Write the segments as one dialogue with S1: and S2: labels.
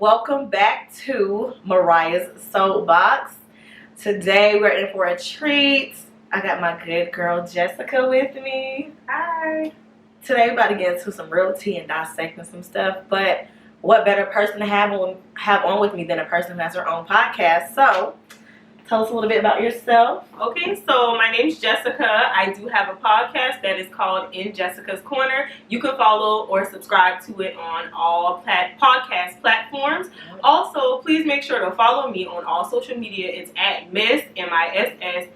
S1: welcome back to Mariah's Soapbox. Today we're in for a treat. I got my good girl Jessica with me.
S2: Hi.
S1: Today we're about to get into some real tea and dissecting some stuff, but what better person to have on with me than a person who has her own podcast? So tell us a little bit about yourself.
S2: Okay, so my name's Jessica. I do have a podcast that is called In Jessica's Corner. You can follow or subscribe to it on all podcast platforms. Also, please make sure to follow me on all social media. It's at Miss MISSJESS,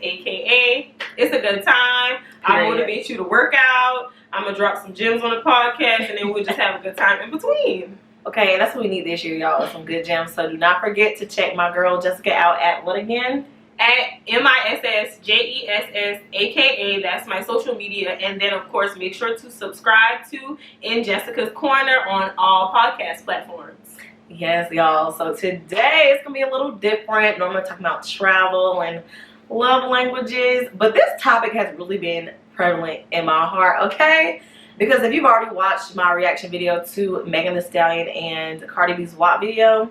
S2: aka It's a Good Time. I motivate you to work out. I'm gonna drop some gems on the podcast, and then we'll just have a good time in between.
S1: Okay, and that's what we need this year, y'all. Some good gems. So do not forget to check my girl Jessica out at what again?
S2: At MISSJESS, aka that's my social media. And then of course make sure to subscribe to In Jessica's Corner on all podcast platforms.
S1: Yes, y'all. So today it's gonna be a little different. Normally I'm talking about travel and love languages, but this topic has really been prevalent in my heart, okay? Because if you've already watched my reaction video to Megan Thee Stallion and Cardi B's WAP video,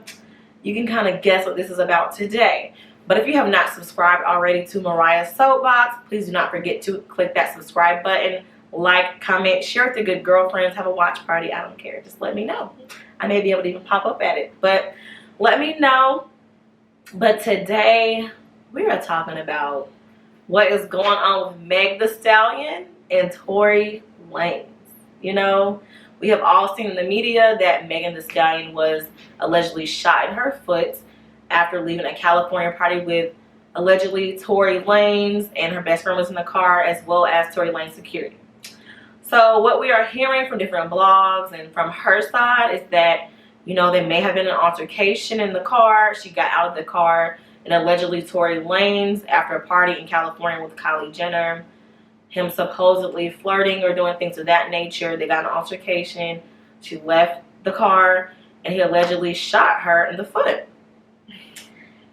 S1: you can kind of guess what this is about today. But if you have not subscribed already to Mariah's Soapbox, please do not forget to click that subscribe button, like, comment, share with your good girlfriends, have a watch party. I don't care. Just let me know. I may be able to even pop up at it, but let me know. But today we are talking about what is going on with Meg Thee Stallion and Tory Lanez. You know, we have all seen in the media that Megan Thee Stallion was allegedly shot in her foot after leaving a California party with allegedly Tory Lanez, and her best friend was in the car, as well as Tory Lanez security. So what we are hearing from different blogs and from her side is that, you know, there may have been an altercation in the car. She got out of the car, and allegedly Tory Lanez, after a party in California with Kylie Jenner, him supposedly flirting or doing things of that nature, they got an altercation. She left the car, and he allegedly shot her in the foot.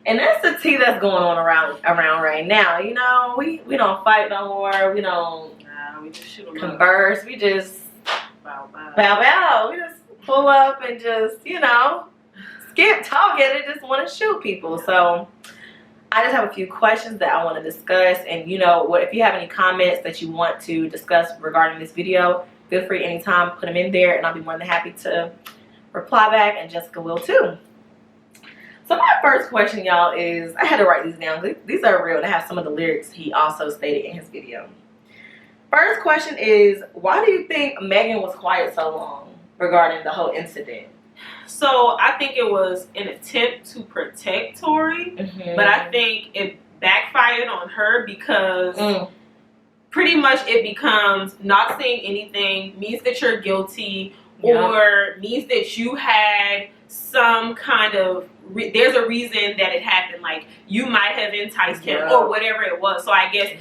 S1: And that's the tea that's going on around right now. You know, we don't fight no more. We don't
S2: we just shoot
S1: converse. We just
S2: bow.
S1: We just pull up and just, you know, skip talking and just want to shoot people. So I just have a few questions that I want to discuss, and you know what, if you have any comments that you want to discuss regarding this video, feel free anytime, put them in there, and I'll be more than happy to reply back, and Jessica will too. So my first question, y'all, is, I had to write these down. These are real, to have some of the lyrics he also stated in his video. First question is, why do you think Megan was quiet so long regarding the whole incident?
S2: So I think it was an attempt to protect Tory, but I think it backfired on her because pretty much it becomes not saying anything means that you're guilty, or means that you had some kind of there's a reason that it happened, like you might have enticed him or whatever it was. So I guess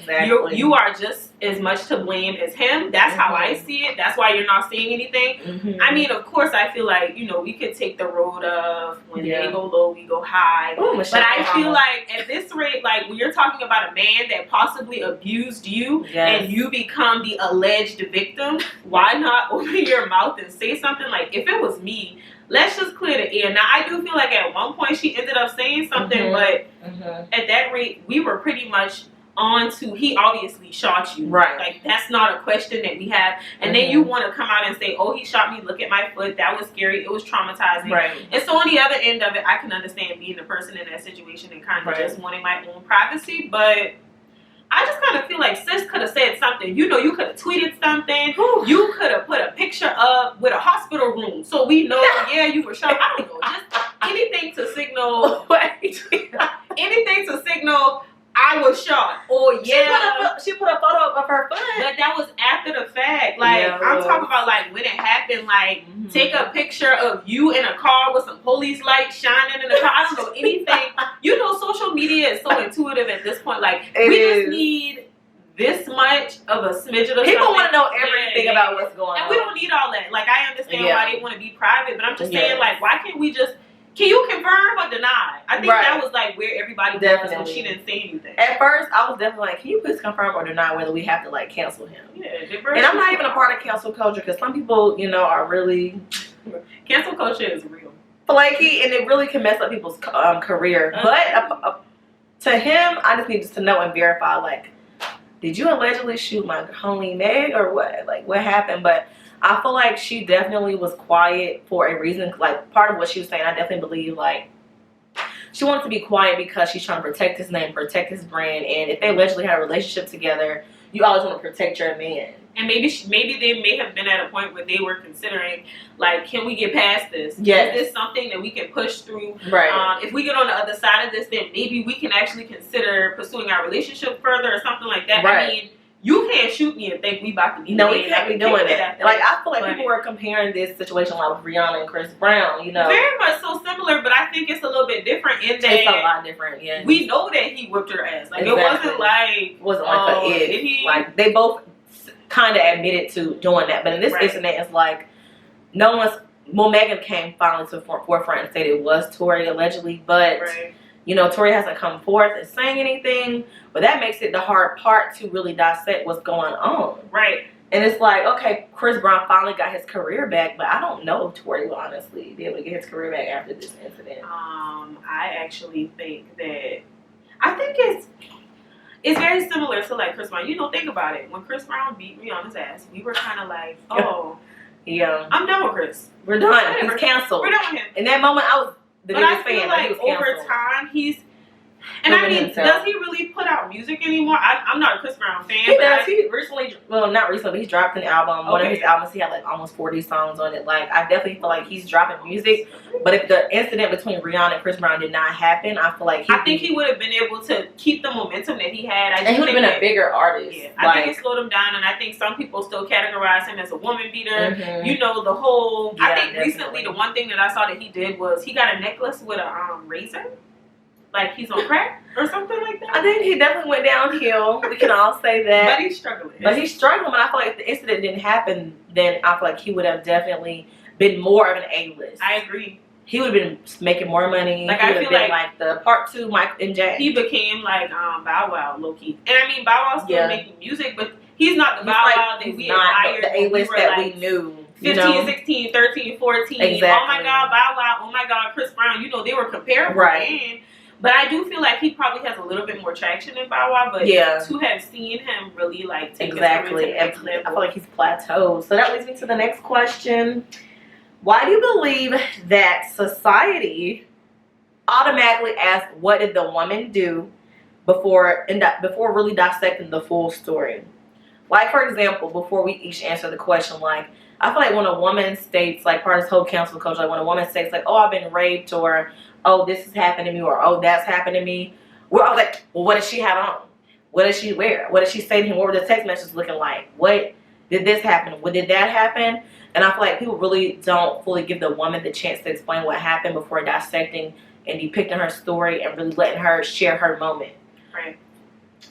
S2: you are just as much to blame as him. That's how I see it. That's why you're not saying anything. I mean, of course, I feel like, you know, we could take the road of when they go low, we go high. But I feel like at this rate, like when you're talking about a man that possibly abused you and you become the alleged victim, why not open your mouth and say something? Like, if it was me, let's just clear the air. Now, I do feel like at one point she ended up saying something, but at that rate, we were pretty much on to, he obviously shot you.
S1: Right.
S2: Like, that's not a question that we have. And then you want to come out and say, oh, he shot me, look at my foot, that was scary, it was traumatizing.
S1: Right.
S2: And so on the other end of it, I can understand being the person in that situation and kind of just wanting my own privacy, but I just kind of feel like sis could have said something. You know, you could have tweeted something. You could have put a picture up with a hospital room, so we know, you were shot. I don't know, just anything to signal, anything to signal I was shot. Or
S1: she put a photo of her foot,
S2: but that was after the fact. Like I'm talking about, like when it happened. Like take a picture of you in a car with some police lights shining in the car. I don't know anything. You know, social media is so intuitive at this point. Like we just need this much of a smidgen of
S1: people want to know everything about what's going on,
S2: and we don't need all that. Like I understand why they want to be private, but I'm just saying, like, why can't we just Can you confirm or deny? I think that was like where everybody was when she didn't say anything.
S1: At first, I was definitely like, can you please confirm or deny whether we have to like cancel him?
S2: Yeah,
S1: and I'm not even a part of cancel culture because some people, you know, are really
S2: Cancel culture is real.
S1: Flaky, and it really can mess up people's career. But to him, I just need to know and verify, like, did you allegedly shoot my homie Meg or what? Like, what happened? But I feel like she definitely was quiet for a reason. Like, part of what she was saying, I definitely believe, like, she wanted to be quiet because she's trying to protect his name, protect his brand. And if they allegedly had a relationship together, you always want to protect your man.
S2: And maybe they may have been at a point where they were considering, like, can we get past this?
S1: Yes.
S2: Is this something that we can push through?
S1: Right.
S2: If we get on the other side of this, then maybe we can actually consider pursuing our relationship further or something like that.
S1: Right.
S2: I mean, you can't shoot me and think we about to be
S1: No, we can't be doing that. Like, I feel like
S2: But
S1: people were comparing this situation like with Rihanna and Chris Brown, you know.
S2: very much so similar, but I think it's a little bit different in that
S1: It's a lot different, yeah.
S2: we know that he whipped her ass. Like,
S1: Exactly.
S2: it wasn't like
S1: a
S2: did
S1: it.
S2: he?
S1: Like, they both kind of admitted to doing that. But in this incident, it's like, no one's... Well, Megan came finally to the forefront and said it was Tory, allegedly. But, you know, Tory hasn't come forth and saying anything. But that makes it the hard part to really dissect what's going on.
S2: Right.
S1: And it's like, okay, Chris Brown finally got his career back, but I don't know if Tory will honestly be able to get his career back after this incident.
S2: I actually think that... I think it's very similar to, like, Chris Brown. You know, think about it. When Chris Brown beat Rihanna's ass, we were kind of like, oh,
S1: yeah,
S2: I'm done with Chris.
S1: We're done. He's canceled.
S2: We're done with him.
S1: In that moment, I was the biggest fan.
S2: Like,
S1: he was canceled.
S2: over time, he's... And I mean, does he really put out music anymore? I'm not a Chris Brown fan.
S1: He does. He recently, well, not recently, but he's dropped an album.
S2: Okay.
S1: One of his albums, he had like almost 40 songs on it. Like, I definitely feel like he's dropping music. But if the incident between Rihanna and Chris Brown did not happen, I feel like
S2: I think he would have been able to keep the momentum that he had.
S1: And he would have been a bigger artist.
S2: Yeah, I think it slowed him down, and I think some people still categorize him as a woman beater.
S1: Mm-hmm.
S2: You know, the whole...
S1: Yeah,
S2: I think
S1: definitely.
S2: recently the one thing that I saw that he did was he got a necklace with a razor. Like he's on crack or something like that.
S1: I think he definitely went downhill. We can all say that.
S2: But he's struggling.
S1: But he's struggling. But I feel like if the incident didn't happen, then I feel like he would have definitely been more of an A-list.
S2: I agree.
S1: He would have been making more money.
S2: Like,
S1: he would
S2: I
S1: have
S2: feel
S1: been like the part 2 Mike and Jack.
S2: He became like Bow Wow, low key. And I mean, Bow Wow's still making music, but he's not the Bow Wow that we admired.
S1: The A-list that we knew.
S2: 15, 16, 13, 14.
S1: Exactly.
S2: Oh my God, Bow Wow. Oh my God, Chris Brown. You know, they were comparable.
S1: Right.
S2: But I do feel like he probably has a little bit more traction than Bow Wow. But to have seen him really like take his career to the next level,
S1: I feel like he's plateaued. So that leads me to the next question. Why do you believe that society automatically asks what did the woman do before really dissecting the full story? Like, for example, before we each answer the question, like, I feel like when a woman states, like, part of this whole cancel culture, like when a woman states, like, oh, I've been raped, or oh, this has happened to me, or oh, that's happened to me, we're all like, well, what does she have on? What does she wear? What did she say to him? What were the text messages looking like? What did this happen? What did that happen? And I feel like people really don't fully give the woman the chance to explain what happened before dissecting and depicting her story and really letting her share her moment.
S2: Right.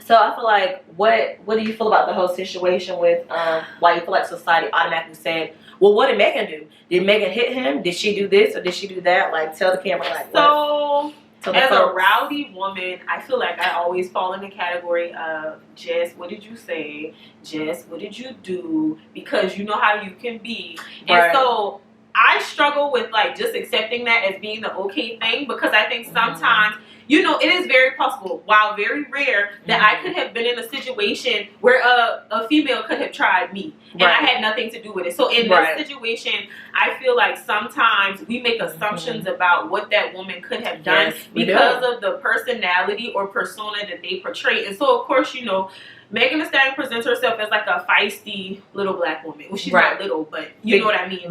S1: So I feel like, what do you feel about the whole situation with, why you feel like society automatically said, well, what did Megan do? Did Megan hit him? Did she do this or did she do that? Like, tell the camera, like,
S2: so,
S1: what?
S2: As a rowdy woman, I feel like I always fall in the category of, Jess, what did you say? Jess, what did you do? Because you know how you can be. And so I struggle with, like, just accepting that as being the okay thing, because I think sometimes, you know, it is very possible, while very rare, that I could have been in a situation where a female could have tried me, and I had nothing to do with it. So in this situation, I feel like sometimes we make assumptions about what that woman could have done because of the personality or persona that they portray. And so, of course, you know, Megan Thee Stallion presents herself as like a feisty little black woman. Well, she's not little, but you know what I mean.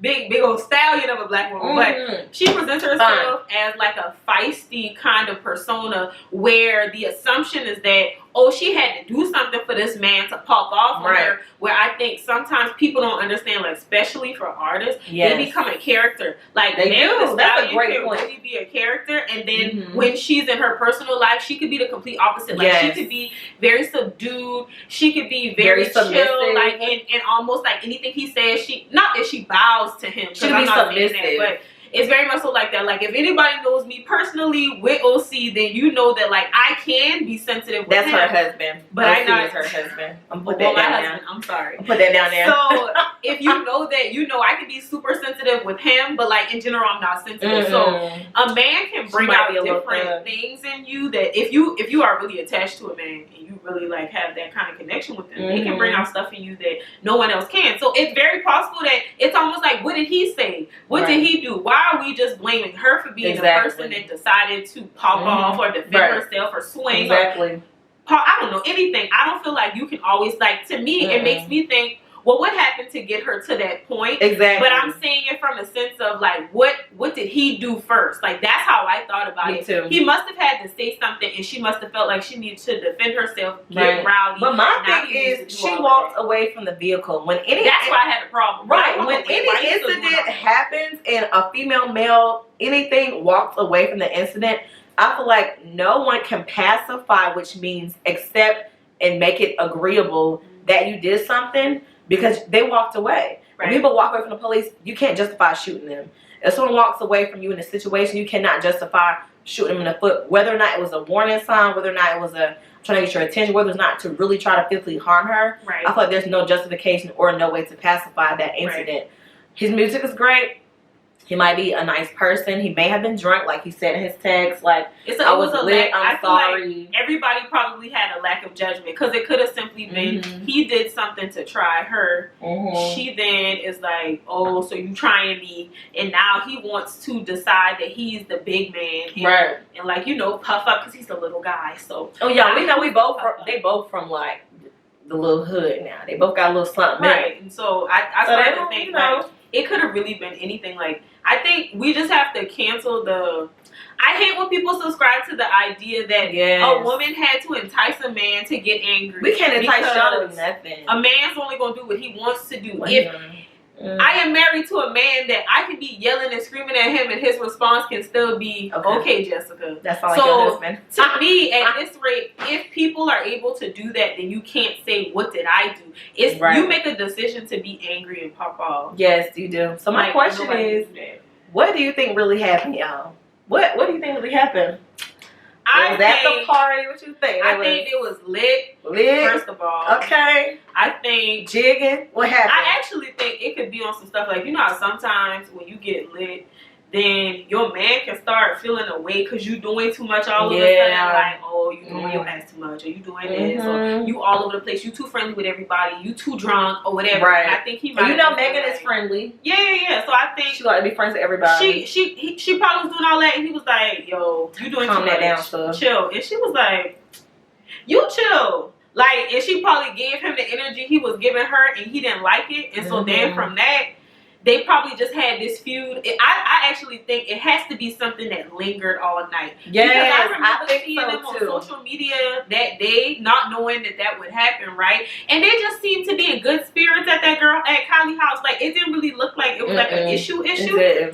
S2: Big old stallion of a black woman. But she presents herself as like a feisty kind of persona, where the assumption is that, oh, she had to do something for this man to pop off on her. Where I think sometimes people don't understand, like, especially for artists, they become a character. Like, Megan Thee Stallion can really be a character, and then when she's in her personal life, she could be the complete opposite. Like, she could be very subdued. She could be very chill, like, and almost like anything he says, not that she bows to him,
S1: she could be submissive,
S2: but it's very much so like that. Like, if anybody knows me personally with OC, then you know that, like, I can be sensitive with
S1: That's
S2: him.
S1: her husband.
S2: But
S1: OC
S2: I not
S1: is her husband. I'm
S2: well,
S1: put that
S2: my
S1: down
S2: husband.
S1: there.
S2: I'm sorry.
S1: Put that down there.
S2: So if you know that, you know I can be super sensitive with him, but like in general, I'm not sensitive. So a man can bring out different things in you that if you are really attached to a man and you really like have that kind of connection with them, they can bring out stuff in you that no one else can. So it's very possible that it's almost like, what did he say? What did he do? Why are we just blaming her for being the person that decided to pop off or defend herself or swing?
S1: Exactly.
S2: I don't know, anything. I don't feel like you can always, like, to me, it makes me think, well, what happened to get her to that point?
S1: Exactly.
S2: But I'm saying it from a sense of, like, what did he do first? Like, that's how I thought about it.
S1: Too.
S2: He must have had to say something, and she must have felt like she needed to defend herself, get rowdy.
S1: But my thing is, she walked away from the vehicle. That's
S2: why I had a problem.
S1: Right. When any incident happens and a female, male, anything walks away from the incident, I feel like no one can pacify, which means accept and make it agreeable that you did something because they walked away. When people walk away from the police, you can't justify shooting them. If someone walks away from you in a situation, you cannot justify shooting them in the foot, whether or not it was a warning sign, whether or not it was a trying to get your attention, whether it's not to really try to physically harm her. I feel like there's no justification or no way to pacify that incident. His music is great. He might be a nice person. He may have been drunk, like he said in his text. Like, I was lit, I'm sorry.
S2: Like everybody probably had a lack of judgment because it could have simply been he did something to try her. She then is like, oh, so you trying me. And now he wants to decide that he's the big man. And, and like, you know, puff up because he's the little guy. So,
S1: oh, yeah, we know they both from, like, the little hood now. They both got a little something.
S2: And so I started to think, like, it could have really been anything. Like, I think we just have to cancel the... I hate when people subscribe to the idea that a woman had to entice a man to get angry.
S1: We can't entice y'all to do nothing.
S2: A man's only going to do what he wants to do. If I am married to a man that I can be yelling and screaming at him and his response can still be, okay Jessica.
S1: That's all like your husband.
S2: To me, at this rate, if people are able to do that, then you can't say, what did I do? It's you make a decision to be angry and pop off.
S1: Yes, you do. So my question is, what do you think really happened, y'all? What do you think really happened? Was that the party? What you think?
S2: I think it was lit. First of all.
S1: Okay.
S2: I think
S1: jigging. What happened?
S2: I actually think it could be on some stuff like, you know how sometimes when you get lit, then your man can start feeling away because you doing too much all of a sudden. Like, oh, you doing your ass too much, or you doing this, or you all over the place, you too friendly with everybody, you too drunk, or whatever. And I think he might.
S1: You know, Megan is friendly.
S2: Yeah. So I think
S1: she like to be friends with everybody.
S2: She probably was doing all that, and he was like, yo, you doing too much. Down, so. Chill. And she was like, you chill. Like, and she probably gave him the energy he was giving her, and he didn't like it. And so then from that, they probably just had this feud. I actually think it has to be something that lingered all night. Yes, because I remember seeing them on social media that day, not knowing that would happen, right? And they just seemed to be in good spirits at that girl at KYLIE house. Like, it didn't really look like it was like an issue.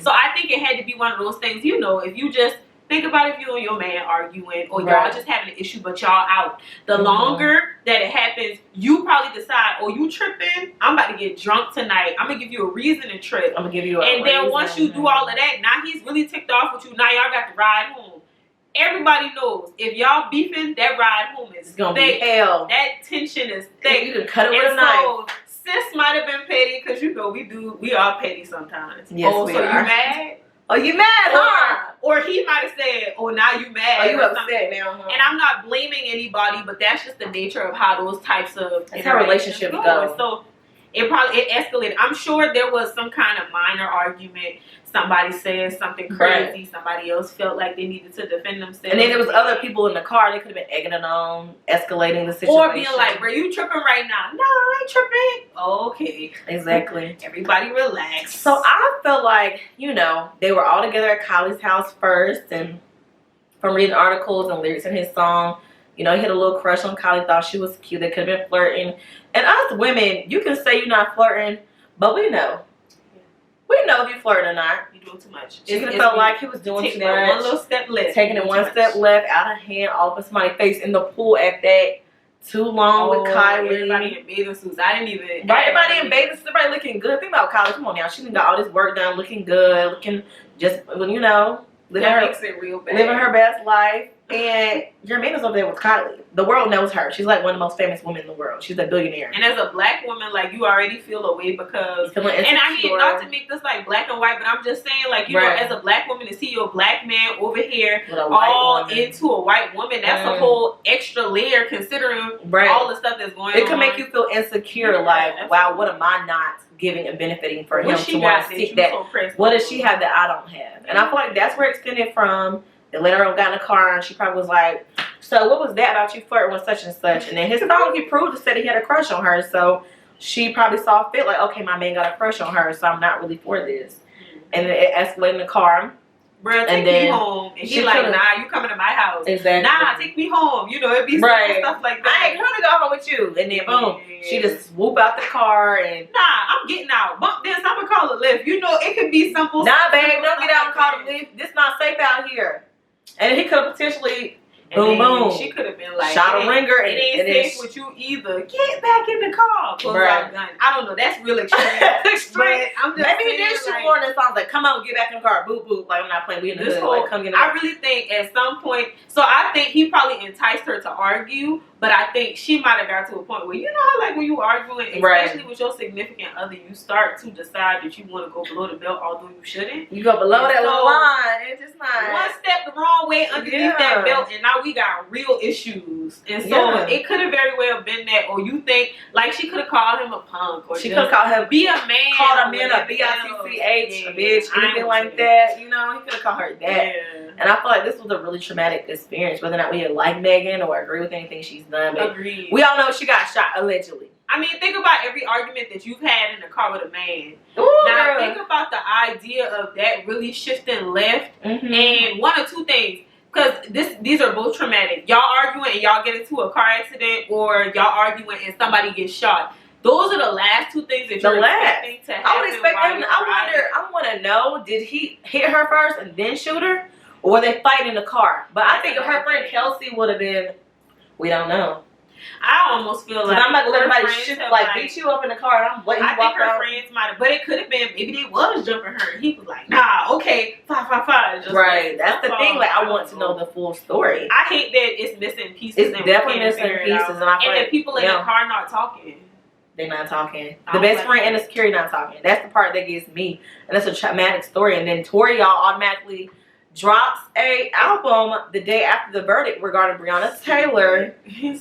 S2: So I think it had to be one of those things, you know, if you just think about if you and your man arguing or y'all just having an issue but y'all out. The longer that it happens, you probably decide, oh, you tripping? I'm about to get drunk tonight. I'm going to give you a reason to trip.
S1: I'm going to give you a
S2: And then once you do all of that, now he's really ticked off with you. Now y'all got to ride home. Everybody knows if y'all beefing, that ride home is
S1: gonna be hell.
S2: That tension is thick.
S1: You can cut it with a knife.
S2: Sis might have been petty because, you know, we are petty sometimes.
S1: Yes,
S2: so you mad?
S1: Oh, you mad, huh?
S2: Or he might have said, oh, now you mad.
S1: Oh, you upset now, huh?
S2: And I'm not blaming anybody, but that's just the nature of how those types of
S1: that's how relationships go.
S2: So it escalated. I'm sure there was some kind of minor argument. Somebody said something crazy. Somebody else felt like they needed to defend themselves.
S1: And then there was other people in the car. They could have been egging it on, escalating the situation.
S2: Or being like, bro, you tripping right now. No, I ain't tripping. Okay.
S1: Exactly.
S2: Everybody relax.
S1: So I felt like, you know, they were all together at KYLIE's house first. And from reading articles and lyrics in his song, you know, he had a little crush on KYLIE, thought she was cute. They could have been flirting. And us women, you can say you're not flirting, but we know. We know if you're flirting or not.
S2: You're doing too much.
S1: It felt like he was doing too much.
S2: One little step left.
S1: Taking it one step left, out of hand, all up in somebody's face in the pool at that. Too long with KYLIE.
S2: Everybody in bathing suits. I didn't even.
S1: Right, everybody in bathing suits. Everybody looking good. Think about KYLIE. Come on now. She done got all this work done, looking good, looking just, you know, living her best life. And Jermaine's over there with Kylie. The world knows her. She's like one of the most famous women in the world. She's a billionaire.
S2: And as a black woman, like, you already feel a way because, and I mean, not to make this like black and white, but I'm just saying, like, you know, as a black woman, to see your black man over here all into a white woman, that's a whole extra layer considering all the stuff that's going on.
S1: It can make you feel insecure, like, wow, what am I not giving and benefiting for him to want to seek that? What does she have that I don't have? And I feel like that's where it extended from. They let her got in the car and she probably was like, so what was that about you flirting with such and such? And then his song, he proved, said he had a crush on her. So she probably saw fit, like, okay, my man got a crush on her, so I'm not really for this. And it escalated in the car.
S2: Bruh, take me home. And he like, nah, you coming to my house.
S1: Exactly.
S2: Nah, take me home. You know, it'd be stuff like that.
S1: I ain't gonna go home with you. And then boom, she just swoop out the car and
S2: nah, I'm getting out. Bump this, I'm gonna call a lift. You know, it could be simple.
S1: Nah, babe, don't get out and call the lift. This not safe out here. And he could have potentially boom.
S2: She could have been like,
S1: shot a ringer.
S2: It ain't safe with you either. Get back in the car. Pull out a gun. I don't know. That's real extreme.
S1: Extreme. I'm just maybe he did shoot more than songs like, come on, get back in the car. Boop boop. Like, I'm not playing. We in the hood. Like, come get in the car.
S2: I really think at some point. So I think he probably enticed her to argue. But I think she might have got to a point where, you know how, like, when you arguing, especially with your significant other, you start to decide that you want to go below the belt, although you shouldn't.
S1: You go below that little line. It's just not.
S2: One step the wrong way underneath that belt, and now we got real issues. And so it could have very well been that, or you think, like, she could have called him a punk, or
S1: she could have called him,
S2: be a man.
S1: Called a man a B-I-C-C-H, a bitch, anything like that. You know, he could have called her that. Yeah. And I feel like this was a really traumatic experience, whether or not we like Megan or agree with anything she's done. But
S2: agreed.
S1: We all know she got shot, allegedly.
S2: I mean, think about every argument that you've had in the car with a man.
S1: Ooh,
S2: now, think about the idea of that really shifting left. And one or two things. Because these are both traumatic. Y'all arguing and y'all get into a car accident, or y'all arguing and somebody gets shot. Those are the last two things that you're expecting to happen.
S1: I would expect them. I want to know, did he hit her first and then shoot her? Or were they fighting in the car? But I think her friend Kelsey would have been, we don't know.
S2: I almost feel like
S1: I'm not gonna let everybody beat you up in the car and I'm letting you walk out.
S2: I think her friends might have, but it could have been, maybe they was jumping her and he was like, nah, okay, fine. Just
S1: right, that's the thing, like, I want to know the full story.
S2: I hate that it's missing pieces.
S1: It's definitely missing pieces.
S2: And the people in the car not talking.
S1: They're not talking. The best friend and the security not talking. That's the part that gets me. And that's a traumatic story. And then Tory, y'all, automatically drops a album the day after the verdict regarding Breonna Taylor.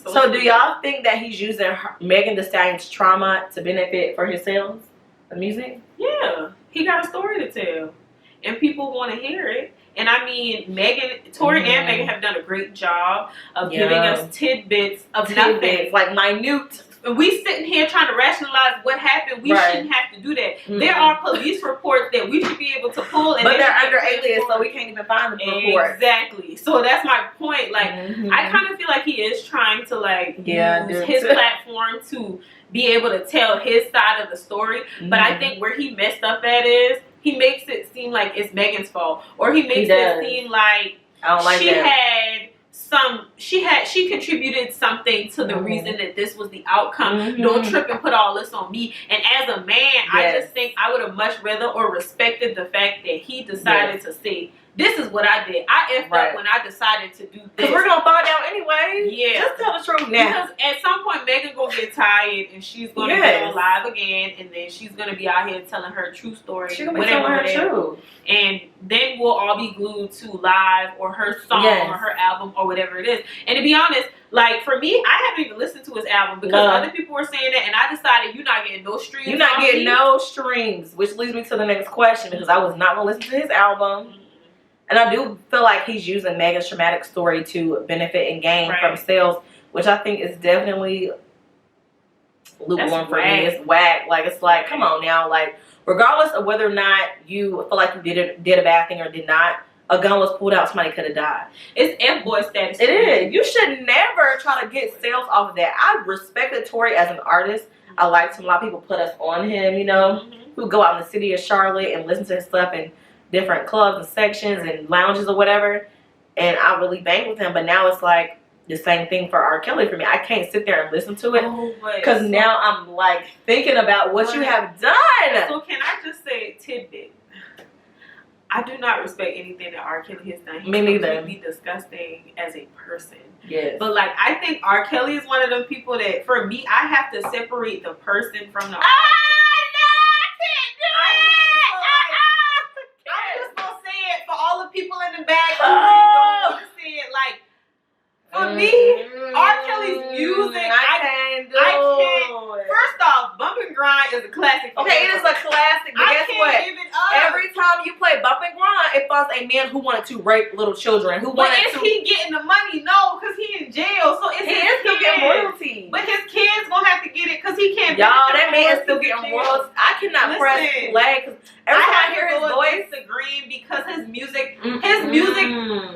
S1: So do y'all think that he's using Megan Thee Stallion's trauma to benefit for his sales of music?
S2: Yeah. He got a story to tell. And people want to hear it. And I mean, Tory and Megan have done a great job of giving us tidbits of nothing.
S1: Like minute.
S2: We sitting here trying to rationalize what happened. We shouldn't have to do that. There are police reports that we should be able to pull.
S1: But they're under alias, so we can't even find the report.
S2: Exactly. So that's my point. Like, I kind of feel like he is trying to, like, use his platform to be able to tell his side of the story. But I think where he messed up at is, he makes it seem like it's Megan's fault. Or he makes it seem like, she contributed something to the reason that this was the outcome. Don't trip and put all this on me. And as a man, I just think I would have much rather or respected the fact that he decided to say, this is what I did. I effed up when I decided to do this.
S1: Because we're going to fall down anyway.
S2: Yeah.
S1: Just tell the truth now.
S2: Because at some point, Megan going to get tired and she's going to get alive again. And then she's going to be out here telling her true story.
S1: She's going to be telling her truth.
S2: And then we'll all be glued to Live or her song or her album or whatever it is. And to be honest, like, for me, I haven't even listened to his album because other people were saying that, and I decided you're not getting no streams.
S1: You're not getting no streams, which leads me to the next question, because I was not going to listen to his album. And I do feel like he's using Megan's traumatic story to benefit and gain from sales, which I think is definitely lukewarm for me. It's whack. Like, it's like, come on now. Like, regardless of whether or not you feel like you did a bad thing or did not, a gun was pulled out, somebody could have died.
S2: It's F-boy status.
S1: It is. You should never try to get sales off of that. I respected Tory as an artist. I liked him. A lot of people put us on him, you know, who go out in the city of Charlotte and listen to his stuff in different clubs and sections and lounges or whatever. And I really banged with him. But now it's like the same thing for R.Kelly for me. I can't sit there and listen to it because now I'm like thinking about what you have done.
S2: So can I just say tidbit? I do not respect anything that R. Kelly has done. He's
S1: Me neither.
S2: completely disgusting as a person.
S1: Yes.
S2: But like, I think R. Kelly is one of them people that, for me, I have to separate the person from the. I'm just gonna say it for all the people in the back who really don't want to say it. Like, for me, R. Kelly's music, I can't. First off, Bump and Grind is a classic.
S1: Okay, it is a classic. But guess what?
S2: Give it up.
S1: Every time you play Bump and Grind, it funds a man who wanted to rape little children.
S2: But is he getting the money? No, because he in jail. So he is still getting royalties. But his kids gonna have to get it because he can't.
S1: Y'all, that man is still getting royalties. I cannot press play because every time I hear his voice,
S2: disagreeing because his music,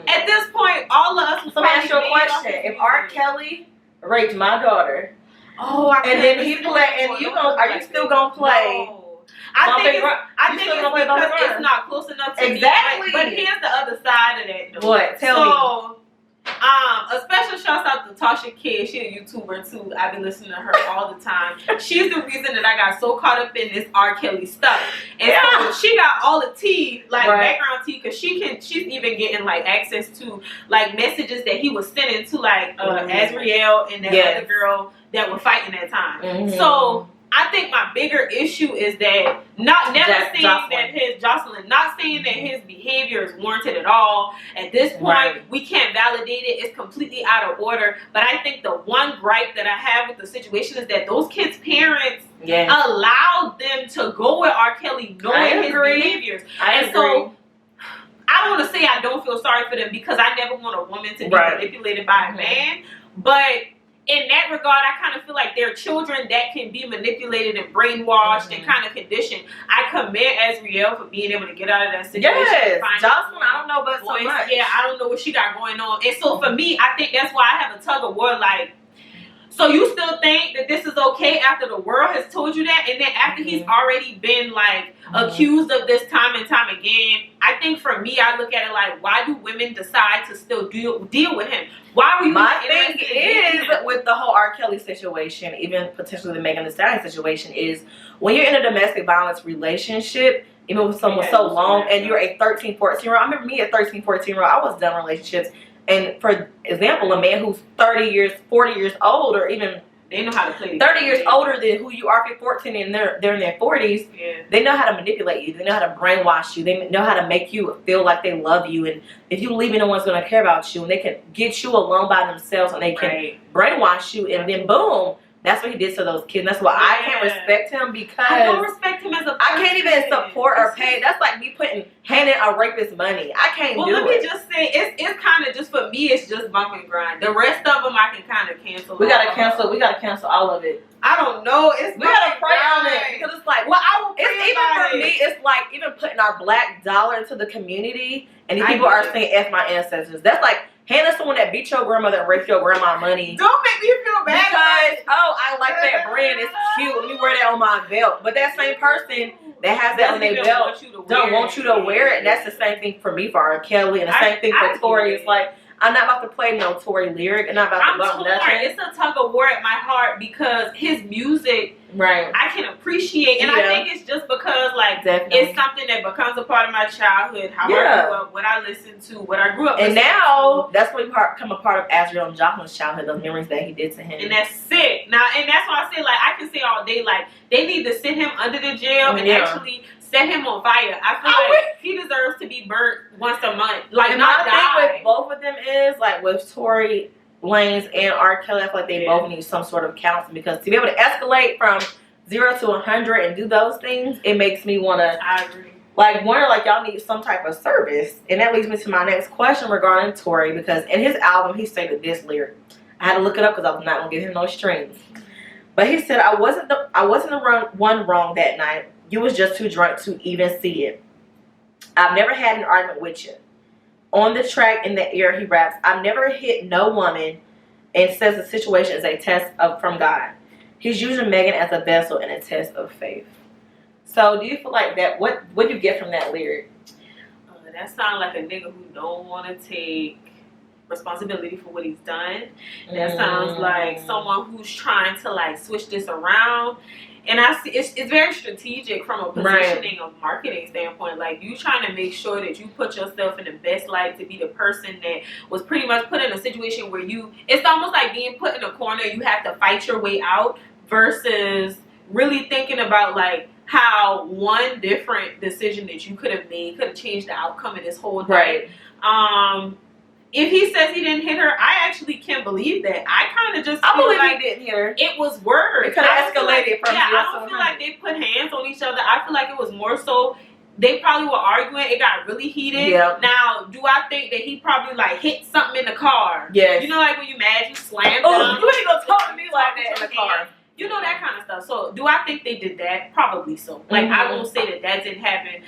S2: at this point, all of us.
S1: So let me ask you a question: if R. Kelly raped my daughter, and then he play, and are you still gonna play?
S2: No. I think it's because it's not close enough to
S1: exactly.
S2: me. But here's the other side of that, though.
S1: What? Tell me.
S2: A special shout out to Tasha K. She's a YouTuber too. I've been listening to her all the time. She's the reason that I got so caught up in this R. Kelly stuff. And so she got all the tea, like background tea, because she's even getting like access to like messages that he was sending to like Azriel and that other girl that were fighting that time. So I think my bigger issue is that not saying that his behavior is warranted at all. At this point, we can't validate it. It's completely out of order. But I think the one gripe that I have with the situation is that those kids' parents allowed them to go with R. Kelly knowing his behaviors. So I don't want to say I don't feel sorry for them because I never want a woman to be manipulated by a man. But in that regard, I kind of feel like they're children that can be manipulated and brainwashed and kind of conditioned. I commend Azriel for being able to get out of that situation.
S1: Yes, Jocelyn, I don't know but so much.
S2: Yeah, I don't know what she got going on. And so for me, I think that's why I have a tug of war. Like, so you still think that this is okay after the world has told you that? And then after he's already been like accused of this time and time again, I think for me, I look at it like, why do women decide to still deal with him? Why were you?
S1: My thing is with the whole R. Kelly situation, even potentially the Megan Thee Stallion situation, is when you're in a domestic violence relationship, even with someone so long, and you're a 13, 14-year-old. I remember me at 13, 14-year-old, I was done in relationships. And for example, a man who's 30 years, 40 years old, or even
S2: they know how to play
S1: 30 years older than who you are if you're 14 and they're in their 40s, they know how to manipulate you. They know how to brainwash you. They know how to make you feel like they love you. And if you leave, no one's going to care about you. And they can get you alone by themselves and they can brainwash you. And then boom, that's what he did to those kids. And that's why I can't respect him because
S2: I don't respect him as a person.
S1: I can't even support or pay. That's like me handing a rapist money. I can't do it.
S2: Well, let me just say, it's kind of just for me. It's just Bump and Grind. The rest of them I can kind of cancel.
S1: We gotta cancel all of it.
S2: I don't know.
S1: We gotta pray on it because it's like,
S2: well, I will pray
S1: even for me. It's like even putting our black dollar into the community, and these people are saying "F my ancestors." That's like handing someone that beat your grandmother and raped your grandma money.
S2: Don't make me feel bad
S1: because I like that brand. It's cute. Let me wear that on my belt. But that same person that has that on their belt don't want you to wear it. And that's the same thing for me for R. Kelly, and the same thing for Tory. It's like, I'm not about to play no Tory lyric, and not about to bump nothing.
S2: It's a tug of war at my heart because his music, I can appreciate, and I think it's just because like it's something that becomes a part of my childhood, how I grew up, what I listened to, what I grew up.
S1: And now that's when become a part of Azriel and Jocelyn's childhood, those memories that he did to him.
S2: And that's sick. Now, and that's why I say like I can say all day like they need to sit him under the jail and actually set him on fire. I feel like he deserves to be burnt once a month. Like,
S1: and
S2: not
S1: my thing with both of them is, like, with Tory Lanez and R. Kelly, I feel like they both need some sort of counseling because to be able to escalate from 0 to 100 and do those things, it makes me want to.
S2: I agree.
S1: Like, wonder, like, y'all need some type of service. And that leads me to my next question regarding Tory, because in his album, he stated this lyric. I had to look it up because I was not going to give him no strings. But he said, I wasn't the one wrong that night. You was just too drunk to even see it. I've never had an argument with you. On the track, in the air, he raps, I've never hit no woman, and says the situation is a test from God. He's using Megan as a vessel and a test of faith. So do you feel like that? What do you get from that lyric?
S2: That sounds like a nigga who don't want to take responsibility for what he's done. That sounds like someone who's trying to like switch this around. And I see it's very strategic from a positioning of marketing standpoint. Like, you trying to make sure that you put yourself in the best light to be the person that was pretty much put in a situation where it's almost like being put in a corner. You have to fight your way out versus really thinking about like how one different decision that you could have made could have changed the outcome of this whole day. If he says he didn't hit her, I actually can't believe that. I kind of just feel like
S1: he didn't hit her.
S2: It was words.
S1: It could have escalated from
S2: I don't feel like they put hands on each other. I feel like it was more so they probably were arguing. It got really heated. Now, do I think that he probably like hit something in the car?
S1: Yes.
S2: You know, like when you mad, you slam
S1: down.
S2: You
S1: ain't gonna talk to me like that in the car.
S2: You know, that kind of stuff. So, do I think they did that? Probably so. Like, I won't say that didn't happen.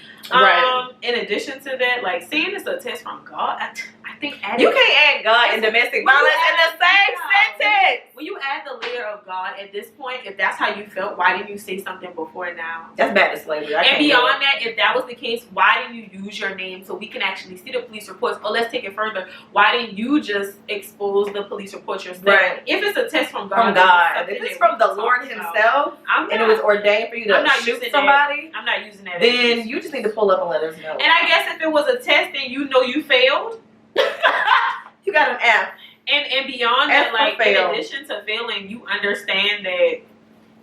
S2: In addition to that, like, saying it's a test from God, I think
S1: you can't add God in domestic violence in the same sentence.
S2: When you add the layer of God at this point, if that's how you felt, why didn't you say something before now?
S1: That's back to slavery.
S2: And beyond that, if that was the case, why didn't you use your name so we can actually see the police reports? Or let's take it further. Why didn't you just expose the police reports yourself? If it's a test from God,
S1: if it's from the Lord himself, and it was ordained for you to shoot somebody,
S2: I'm not using that.
S1: Then you just need to pull up and let us know.
S2: And I guess if it was a test and you know you failed,
S1: you got an F.
S2: And beyond that, like, in addition to failing, you understand that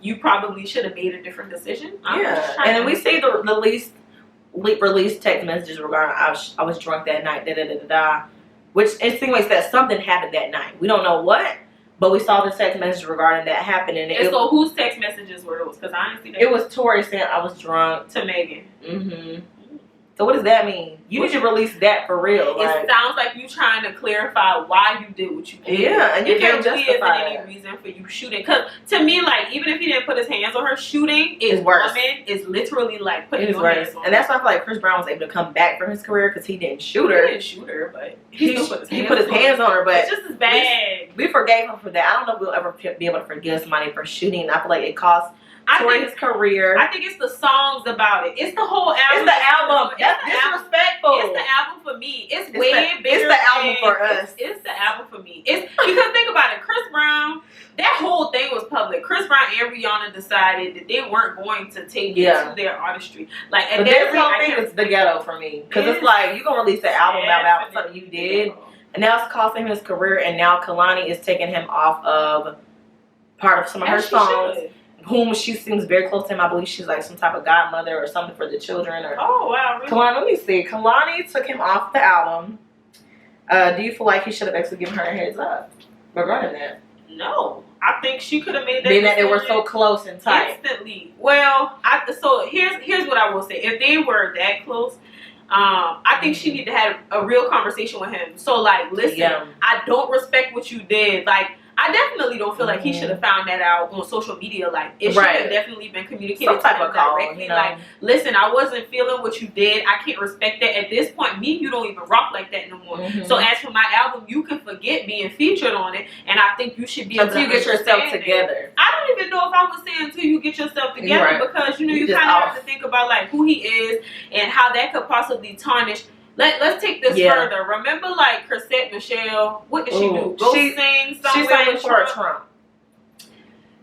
S2: you probably should have made a different decision.
S1: And then we see the least released text messages regarding I was drunk that night, which insinuates that something happened that night. We don't know what, but we saw the text message regarding that happening.
S2: And so whose text messages were those? Because I didn't see that.
S1: It was Tory saying I was drunk.
S2: To Megan.
S1: So what does that mean? You need to release that for real.
S2: It sounds like you trying to clarify why you did what you did.
S1: Yeah, and you can't
S2: really
S1: justify
S2: isn't any reason for you shooting. Because to me, like, even if he didn't put his hands on her, shooting is
S1: worse.
S2: Woman is literally like putting your hands on her.
S1: And that's why I feel like Chris Brown was able to come back from his career because he didn't shoot her.
S2: He didn't shoot her, but he
S1: put his hands on her. But
S2: it's just as bad.
S1: We forgave him for that. I don't know if we'll ever be able to forgive somebody for shooting. I feel like it cost Tory his career.
S2: I think it's the songs about it. It's the whole album.
S1: It's the album. That's disrespectful.
S2: It's the album for me. It's way bigger.
S1: It's the album for us.
S2: It's the album for me. It's because think about it. Chris Brown, that whole thing was public. Chris Brown and Rihanna decided that they weren't going to take it to their artistry. Like,
S1: but this whole thing is the ghetto for me because it's like you gonna release an album about something you did, and now it's costing him his career, and now KYLIE is taking him off of part of some of her songs. Whom she seems very close to him. I believe she's like some type of godmother or something for the children. Or
S2: wow, really?
S1: KYLIE, let me see. KYLIE took him off the album. Do you feel like he should have actually given her a heads up regarding that?
S2: No, I think she could have made that.
S1: Being that they were so close and tight.
S2: Instantly. Well, so here's what I will say. If they were that close, I think she need to have a real conversation with him. So like, listen, I don't respect what you did. Like, I definitely don't feel like he should have found that out on social media. Like, it should have definitely been communicated
S1: some type of call,
S2: directly. Like, listen, I wasn't feeling what you did. I can't respect that. At this point, you don't even rock like that no more. So as for my album, you can forget being featured on it, and I think you should be able
S1: until you get yourself together.
S2: I don't even know if I would say until you get yourself together because you know you kind of have to think about like who he is and how that could possibly tarnish. Let's take this further. Remember, like, Chrisette Michelle, what did she do? Sing somewhere.
S1: She sang for Trump.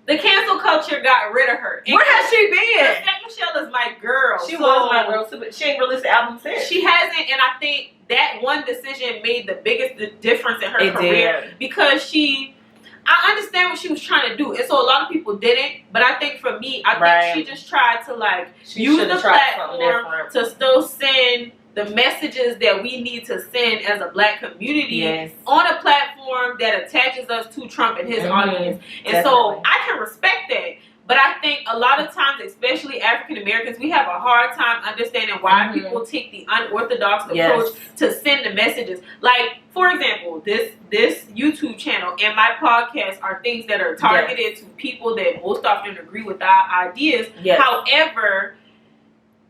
S2: The cancel culture got rid of her.
S1: Where has she been?
S2: Chrisette Michelle is my girl.
S1: She was my girl too, but she ain't released the album since.
S2: She hasn't, and I think that one decision made the biggest difference in her career because I understand what she was trying to do, and so a lot of people didn't. But I think for me, I think she just tried to like use the platform to still send the messages that we need to send as a black community on a platform that attaches us to Trump and his audience. And so I can respect that. But I think a lot of times, especially African Americans, we have a hard time understanding why people take the unorthodox approach to send the messages. Like, for example, this YouTube channel and my podcast are things that are targeted to people that most often agree with our ideas. However,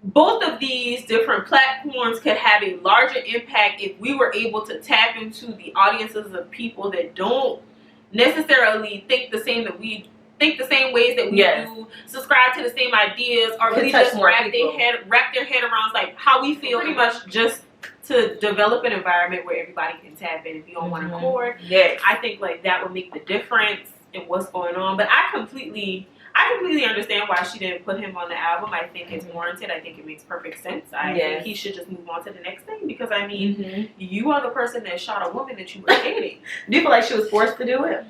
S2: both of these different platforms could have a larger impact if we were able to tap into the audiences of people that don't necessarily think the same that we think, the same ways that we do, subscribe to the same ideas, or really just wrap their head around like how we feel. Pretty much just to develop an environment where everybody can tap in and be on one accord.
S1: Yes.
S2: I think like that would make the difference in what's going on. But I completely understand why she didn't put him on the album. I think it's warranted. I think it makes perfect sense. I think he should just move on to the next thing because I mean, you are the person that shot a woman that you were dating.
S1: Do you feel like she was forced to do it?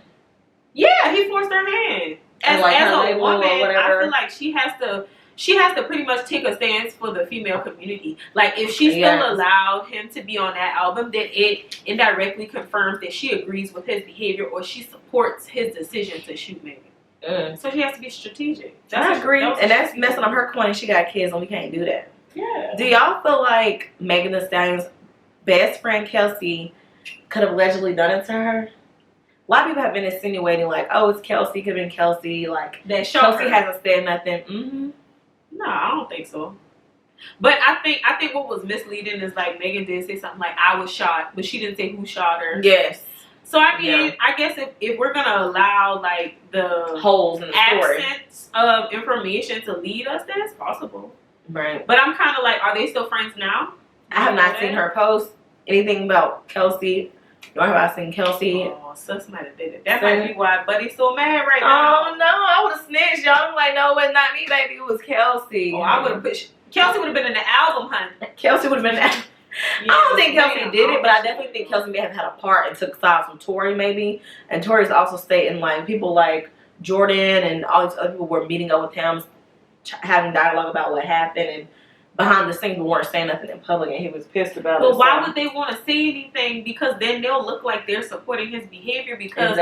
S2: Yeah, he forced her hand. As a woman, I feel like she has to pretty much take a stance for the female community. Like, if she still allowed him to be on that album, then it indirectly confirms that she agrees with his behavior or she supports his decision to shoot Megan. So she has to be strategic.
S1: I agree. And that's messing up her coin and she got kids and we can't do that.
S2: Yeah.
S1: Do y'all feel like Megan Thee Stallion's best friend, Kelsey, could have allegedly done it to her? A lot of people have been insinuating, like, oh, it's Kelsey, could have been Kelsey. Like,
S2: that
S1: Kelsey hasn't said nothing.
S2: No, I don't think so. But I think what was misleading is, like, Megan did say something like, I was shot, but she didn't say who shot her.
S1: Yes.
S2: So, I mean, I guess if we're going to allow, like, the
S1: holes in the story,
S2: absence of information to lead us, then it's possible.
S1: Right.
S2: But I'm kind of like, are they still friends now?
S1: I have not seen her post anything about Kelsey. Nor have I seen Kelsey.
S2: Oh, sus might have did it. That might be why Buddy's so mad right now.
S1: Oh, no. I would have snitched, y'all. I'm like, no, it's not me, baby. It was Kelsey.
S2: Oh, I would have pushed. Kelsey would have been in the album, honey.
S1: Kelsey would have been in the I don't think Kelsey did it, but I definitely think Kelsey may have had a part and took sides from Tory, maybe. And Tory's also stating, like, people like Jordan and all these other people were meeting up with him, having dialogue about what happened, and behind the scenes, we weren't saying nothing in public, and he was pissed about it.
S2: But why would they want to say anything? Because then they'll look like they're supporting his behavior. Because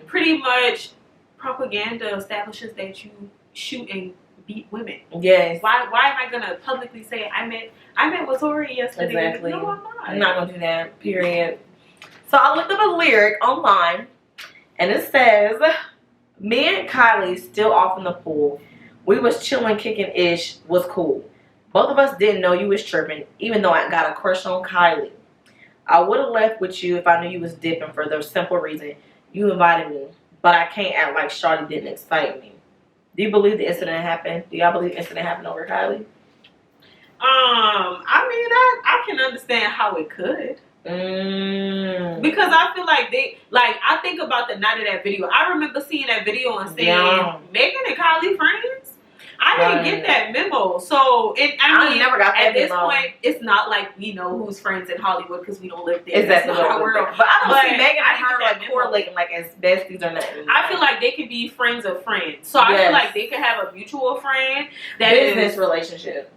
S2: pretty much propaganda establishes that you shoot and beat women.
S1: Yes.
S2: Why am I gonna publicly say I met with Tory yesterday?
S1: Exactly.
S2: No, I'm not.
S1: I'm not gonna do that. Period. So I looked up a lyric online, and it says, "Me and Kylie still off in the pool. We was chilling, kicking ish, was cool. Both of us didn't know you was tripping, even though I got a crush on Kylie. I would have left with you if I knew you was dipping for the simple reason you invited me, but I can't act like Shawty didn't excite me." Do you believe the incident happened? Do y'all believe the incident happened over Kylie?
S2: I mean, I can understand how it could. Because I feel like I think about the night of that video. I remember seeing that video and saying, Megan and Kylie friends? I didn't get that memo. So, I mean, never got that at this point, it's not like we know who's friends in Hollywood because we don't live there.
S1: Exactly. But I don't see Megan and her like correlating like as besties or nothing.
S2: I feel like they could be friends of friends. So I feel like they could have a mutual friend that
S1: business relationship.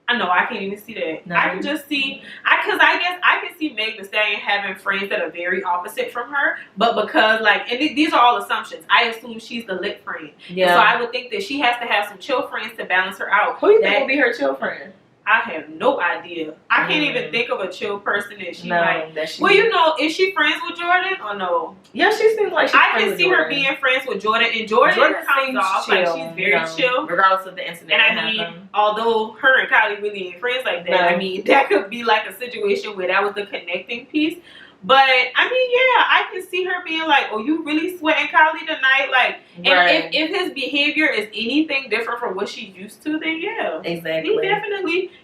S2: I know, I can't even see that.
S1: No.
S2: I can just see, because I guess I can see Meg Thee Stallion having friends that are very opposite from her, but because, like, and these are all assumptions, I assume she's the lit friend. Yeah. So I would think that she has to have some chill friends to balance her out.
S1: Who do you think will be her chill friend?
S2: I have no idea. I can't even think of a chill person that she might.
S1: Well,
S2: you know, is she friends with Jordan or no?
S1: Yeah, she seems like she's
S2: I can see her being friends with Jordan, and Jordan comes off like she's very chill,
S1: regardless of the incident.
S2: And I mean, although her and Kylie really ain't friends like that, I mean, that could be like a situation where that was the connecting piece. But I mean, yeah, I can see her being like, "Oh, you really sweating Kylie tonight?" Like, and if his behavior is anything different from what she's used to, then yeah,
S1: exactly.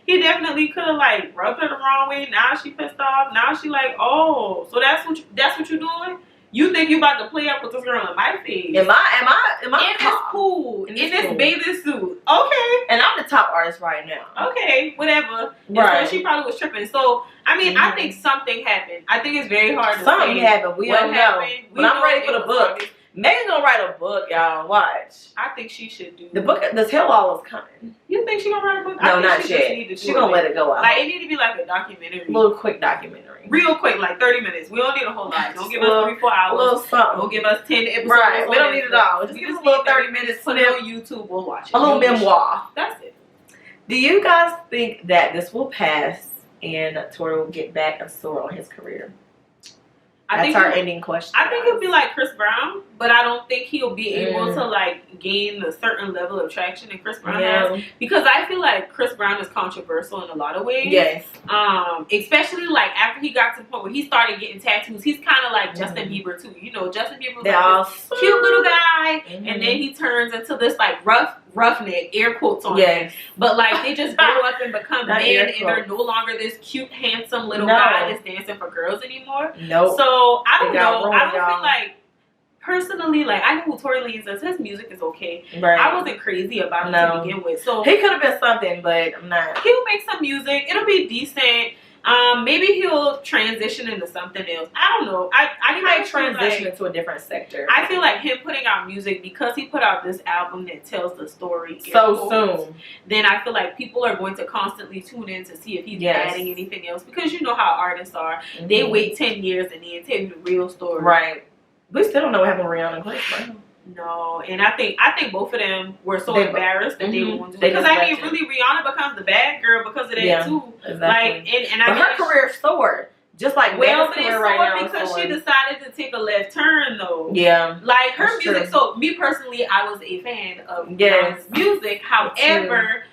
S2: He definitely could have like rubbed her the wrong way. Now she pissed off. Now she like, oh, so that's what you're doing. You think you about to play up with this girl in my face? Am I in this pool, in this bathing suit? Okay.
S1: And I'm the top artist right now.
S2: Okay, whatever. Right. So she probably was tripping. So I mean, I think something happened. I think it's very hard to say.
S1: Something happened. We don't know. But I'm ready for the book. Megan's gonna write a book, y'all. Watch.
S2: I think she should do
S1: the book. The tell-all is coming.
S2: You think she's gonna write a book?
S1: No, not yet. She's gonna let it go out.
S2: Like, it need to be like a documentary.
S1: A little quick documentary.
S2: Real quick, like 30 minutes. We don't need a whole lot. Don't give us 3-4 hours.
S1: A little something.
S2: Don't give us 10 episodes.
S1: Right. We don't need it all. Just give us a little 30 minutes.
S2: Put it on YouTube. We'll watch it.
S1: A little memoir.
S2: That's it.
S1: Do you guys think that this will pass and Tory will get back and soar on his career? That's our ending question.
S2: I think he'll be like Chris Brown, but I don't think he'll be able to like gain a certain level of traction that Chris Brown has, because I feel like Chris Brown is controversial in a lot of ways.
S1: Yes.
S2: Especially like after he got to the point where he started getting tattoos, he's kind of like Justin Bieber too. You know, Justin Bieber was like this cute little guy, and then he turns into this like rough roughneck, air quotes on it. But like they just grow up and become men, and they're no longer this cute, handsome little guy that's dancing for girls anymore.
S1: Nope.
S2: So I don't know. I don't feel like, personally, like, I know who Tory Lanez is. His music is okay. Right. I wasn't crazy about him to begin with. So
S1: he could have been something, but I'm not.
S2: He'll make some music. It'll be decent. Maybe he'll transition into something else. I don't know.
S1: He might transition into a different sector.
S2: I feel like him putting out music, because he put out this album that tells the story
S1: so soon,
S2: then I feel like people are going to constantly tune in to see if he's adding anything else, because you know how artists are. They wait 10 years and then tell you the real story.
S1: Right. We still don't know what happened with Rihanna and Chris Brown.
S2: No, and I think both of them were so embarrassed that they won't do it. Because I mean, really, Rihanna becomes the bad girl because of that too.
S1: Exactly.
S2: Like, and
S1: but her career soared, just like
S2: but it's soared because she decided to take a left turn, though.
S1: Yeah,
S2: like her music. True. So me personally, I was a fan of Rihanna's music. However,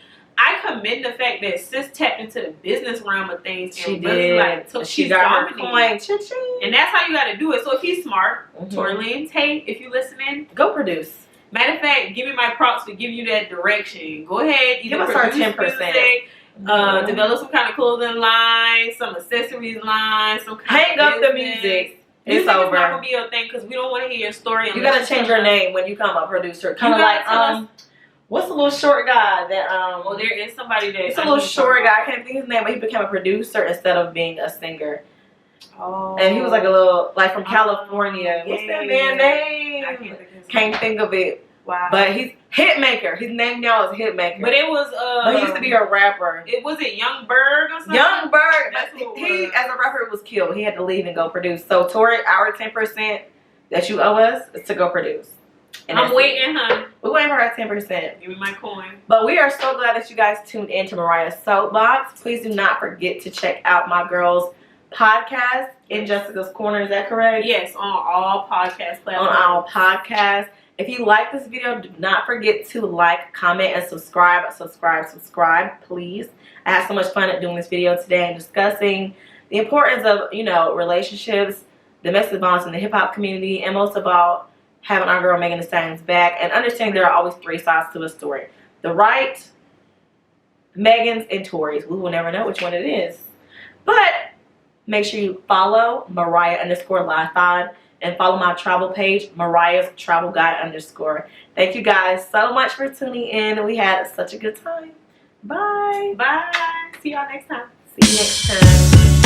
S2: I commend the fact that sis tapped into the business realm of things.
S1: She
S2: and
S1: did.
S2: Really, like,
S1: she got her coin.
S2: And that's how you got to do it. So if he's smart, Tory Lanez, hey, if you listening,
S1: go produce.
S2: Matter of fact, give me my props for giving you that direction. Go ahead,
S1: give us our 10%.
S2: Develop some kind of clothing line, some accessories line, some kind
S1: hang up the music. It's
S2: music
S1: over.
S2: Is not gonna be your thing because we don't want to hear your story.
S1: You gotta change your name when you come a producer. Kind of like what's the little short guy that
S2: well, there is somebody that
S1: it's a little short guy. I can't think of his name, but he became a producer instead of being a singer. Oh. And he was like a little from California. What's that man's name? I can't think of it.
S2: Wow.
S1: But he's Hitmaker. His name now is Hitmaker.
S2: But it was
S1: but he used to be a rapper.
S2: It was it Young Berg or something?
S1: Young Berg.
S2: He
S1: as a rapper was killed. He had to leave and go produce. So Tory, our 10% that you owe us is to go produce.
S2: And I'm waiting, huh?
S1: We're waiting for our 10%.
S2: Give me my coin.
S1: But we are so glad that you guys tuned in to Mariah's Soapbox. Please do not forget to check out my girls' podcast, In Jessica's Corner. Is that correct?
S2: Yes, on all podcast platforms.
S1: On our podcast. If you like this video, do not forget to like, comment, and subscribe. Subscribe, please. I had so much fun at doing this video today and discussing the importance of, relationships, domestic violence in the hip-hop community, and most of all, having our girl Megan Thee Stallion's back and understanding there are always three sides to a story. The right, Megan's, and Tory's. We will never know which one it is. But make sure you follow Mariah_Live5 and follow my travel page, Mariah's Travel Guide _. Thank you guys so much for tuning in. We had such a good time. Bye.
S2: Bye. See y'all next time.
S1: See you next time.